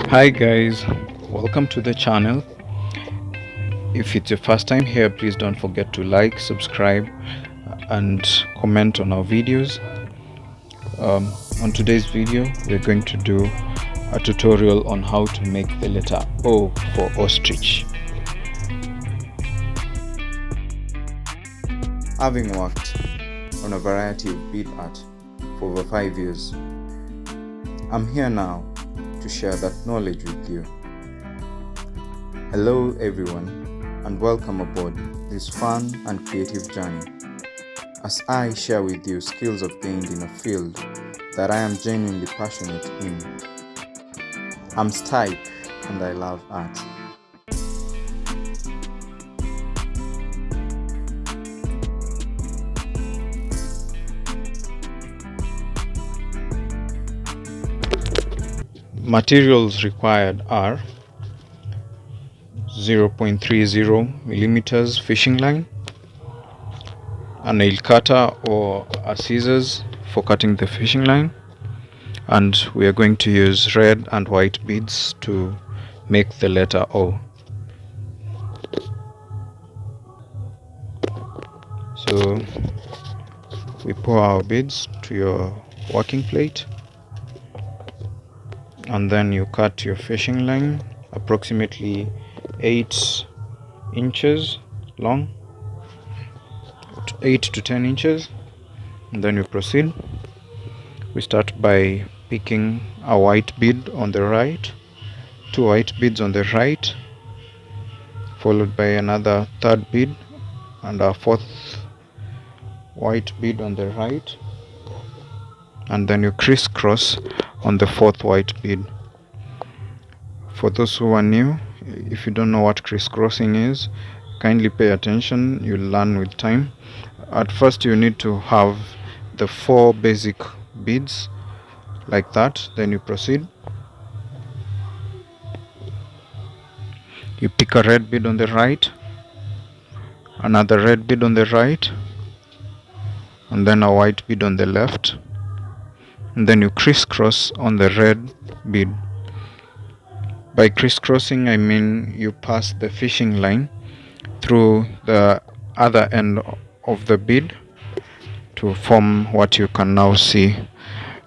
Hi guys, welcome to the channel. If it's your first time here, please don't forget to like, subscribe and comment on our videos. On today's video we're going to do a tutorial on how to make the letter O for ostrich. Having worked on a variety of bead art for over 5 years, I'm here now to share that knowledge with you. Hello everyone, and welcome aboard this fun and creative journey as I share with you skills I've gained in a field that I am genuinely passionate in. I'm Stike and I love art. Materials required are 0.30 millimeters fishing line, a nail cutter or a scissors for cutting the fishing line, and we are going to use red and white beads to make the letter O. So we pour our beads to your working plate, and then you cut your fishing line approximately 8 inches long, 8 to 10 inches, and then you proceed. We start by picking a white bead on the right, 2 white beads on the right, followed by another third bead and a fourth white bead on the right, and then you crisscross on the fourth white bead. For those who are new, if you don't know what crisscrossing is, kindly pay attention, you'll learn with time. At first you need to have the 4 basic beads like that, then you proceed. You pick a red bead on the right, another red bead on the right, and then a white bead on the left, and then you crisscross on the red bead. By crisscrossing I mean you pass the fishing line through the other end of the bead to form what you can now see.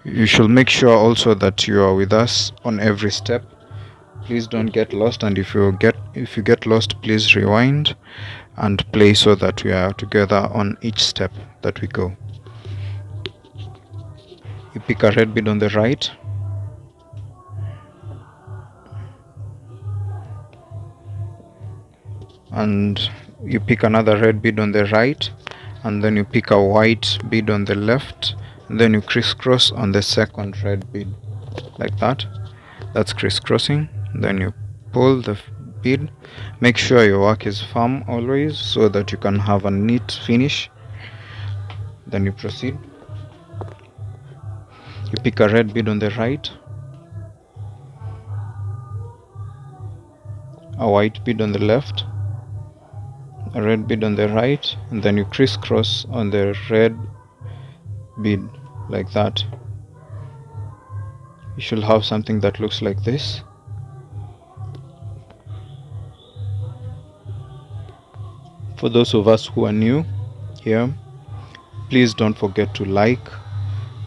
You should make sure also that you are with us on every step. Please don't get lost, and if you get lost, please rewind and play so that we are together on each step that we go. You pick a red bead on the right, and you pick another red bead on the right, and then you pick a white bead on the left, and then you crisscross on the second red bead like that. That's crisscrossing. Then you pull the bead. Make sure your work is firm always so that you can have a neat finish. Then you proceed. You pick a red bead on the right, a white bead on the left, a red bead on the right, and then you crisscross on the red bead like that. You should have something that looks like this. For those of us who are new here, please don't forget to like,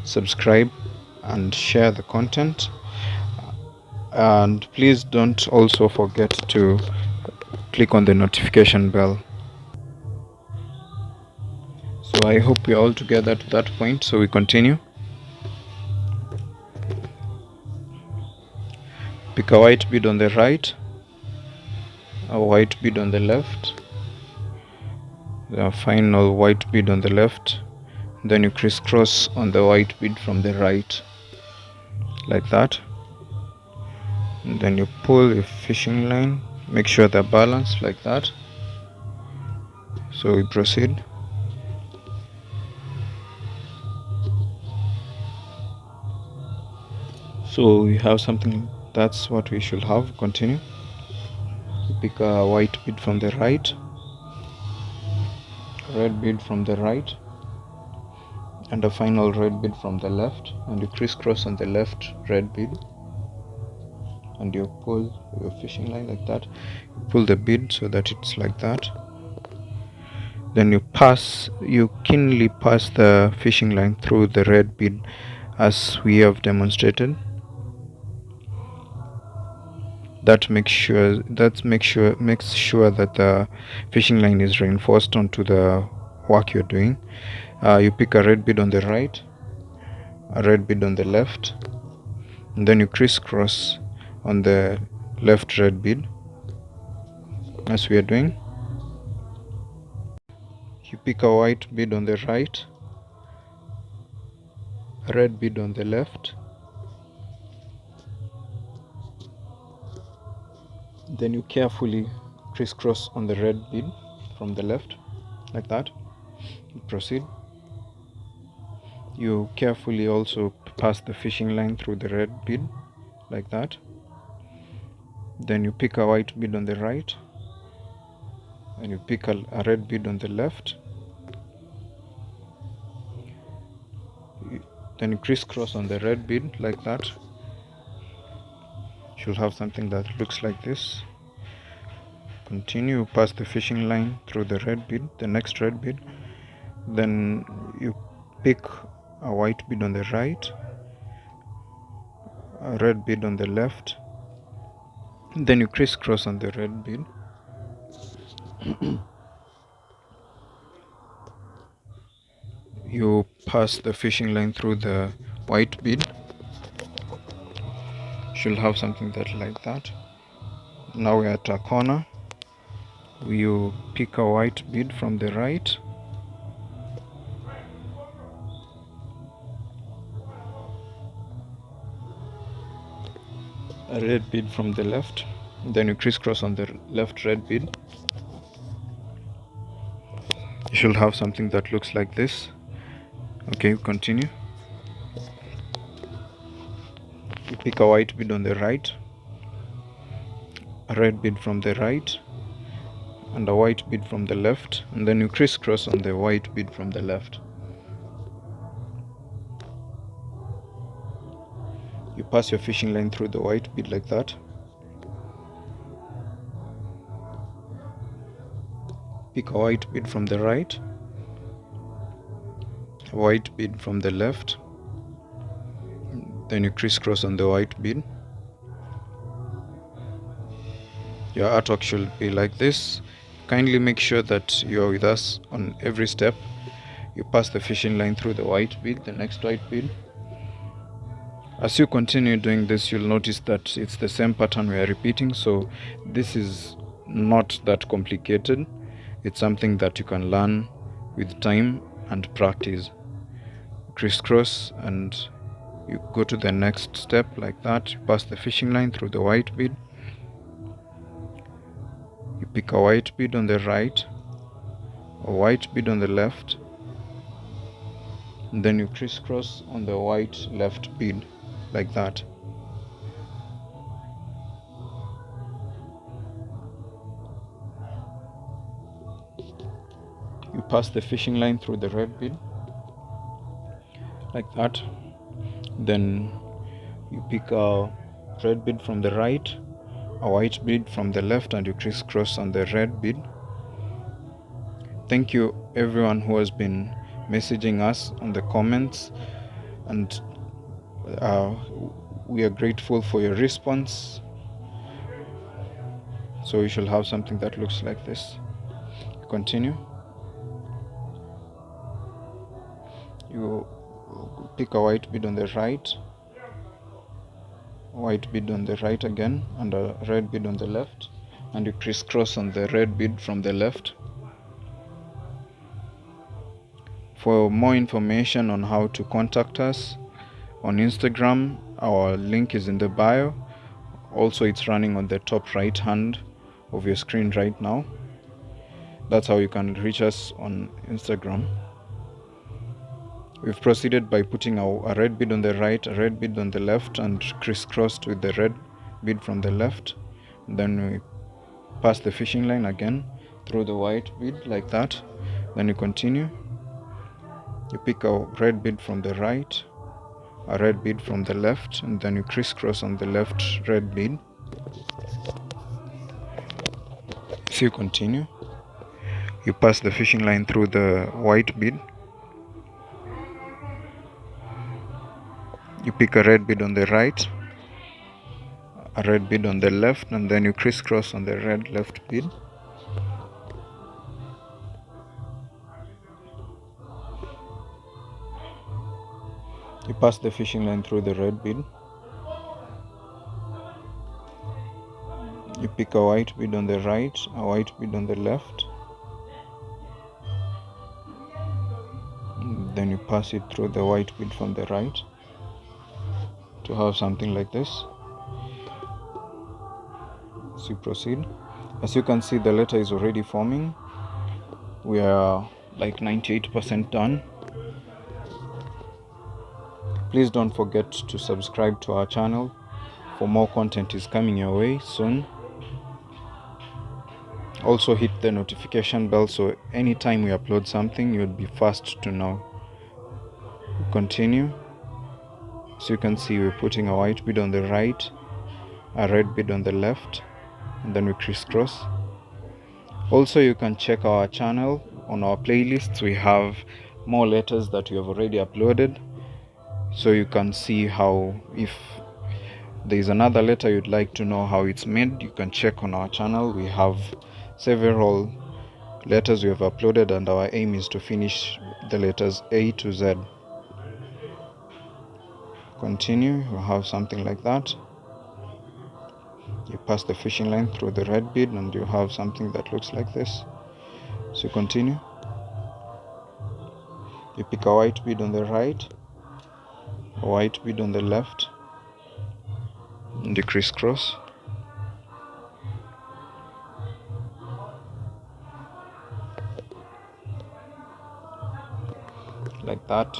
subscribe and share the content, and please don't also forget to click on the notification bell. So I hope we are all together to that point, so we continue. Pick a white bead on the right, a white bead on the left, the final white bead on the left, then you crisscross on the white bead from the right like that, and then you pull your fishing line. Make sure they're balanced like that. So we proceed. So we have something, that's what we should have. Continue. You pick a white bead from the right, red bead from the right, and a final red bead from the left, and you crisscross on the left red bead, and you pull your fishing line like that. You pull the bead so that it's like that. Then you keenly pass the fishing line through the red bead as we have demonstrated. That makes sure that the fishing line is reinforced onto the work you're doing. You pick a red bead on the right, a red bead on the left, and then you crisscross on the left red bead as we are doing. You pick a white bead on the right, a red bead on the left, then you carefully crisscross on the red bead from the left like that. Proceed. You carefully also pass the fishing line through the red bead like that. Then you pick a white bead on the right and you pick a red bead on the left. Then you crisscross on the red bead like that. You should have something that looks like this. Continue past the fishing line through the red bead, the next red bead. Then you pick a white bead on the right, a red bead on the left. Then you crisscross on the red bead. You pass the fishing line through the white bead. You should have something that like that. Now we're at a corner. You pick a white bead from the right, a red bead from the left, then you crisscross on the left red bead. You should have something that looks like this. Okay, continue. You pick a white bead on the right, a red bead from the right, and a white bead from the left, and then you crisscross on the white bead from the left. You pass your fishing line through the white bead like that. Pick a white bead from the right, a white bead from the left, then you crisscross on the white bead. Your artwork should be like this. Kindly make sure that you are with us on every step. You pass the fishing line through the white bead, the next white bead. As you continue doing this, you'll notice that it's the same pattern we are repeating, so this is not that complicated. It's something that you can learn with time and practice. Crisscross and you go to the next step like that. You pass the fishing line through the white bead. You pick a white bead on the right, a white bead on the left, and then you crisscross on the white left bead like that. You pass the fishing line through the red bead like that. Then you pick a red bead from the right, a white bead from the left, and you crisscross on the red bead. Thank you everyone who has been messaging us on the comments, and we are grateful for your response. So you shall have something that looks like this. Continue. You pick a white bead on the right, white bead on the right again, and a red bead on the left, and you crisscross on the red bead from the left. For more information on how to contact us on Instagram, our link is in the bio. Also, it's running on the top right hand of your screen right now. That's how you can reach us on Instagram. We've proceeded by putting a red bead on the right, a red bead on the left, and crisscrossed with the red bead from the left. Then we pass the fishing line again through the white bead like that. Then you continue. You pick a red bead from the right, a red bead from the left, and then you crisscross on the left red bead. So you continue, you pass the fishing line through the white bead, you pick a red bead on the right, a red bead on the left, and then you crisscross on the red left bead. You pass the fishing line through the red bead, you pick a white bead on the right, a white bead on the left, then you pass it through the white bead from the right to have something like this. So you proceed. As you can see, the letter is already forming. We are like 98% done. Please don't forget to subscribe to our channel, for more content is coming your way soon. Also hit the notification bell so anytime we upload something you'll be first to know. Continue. So you can see we're putting a white bead on the right, a red bead on the left, and then we crisscross. Also, you can check our channel. On our playlists we have more letters that we have already uploaded, so you can see how, if there is another letter you'd like to know how it's made, you can check on our channel. We have several letters we have uploaded, and our aim is to finish the letters A to Z. Continue. You have something like that. You pass the fishing line through the red bead and you have something that looks like this. So continue. You pick a white bead on the right, a white bead on the left, and you crisscross. Like that.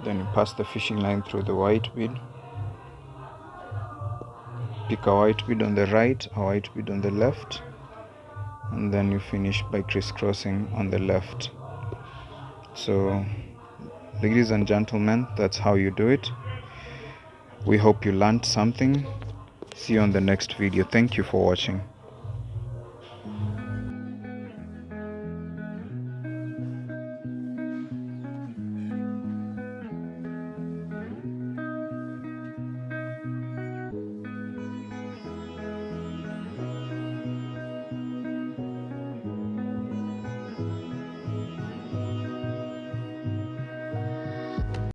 Then you pass the fishing line through the white bead, pick a white bead on the right, a white bead on the left, and then you finish by crisscrossing on the left. So ladies and gentlemen, that's how you do it. We hope you learned something. See you on the next video. Thank you for watching.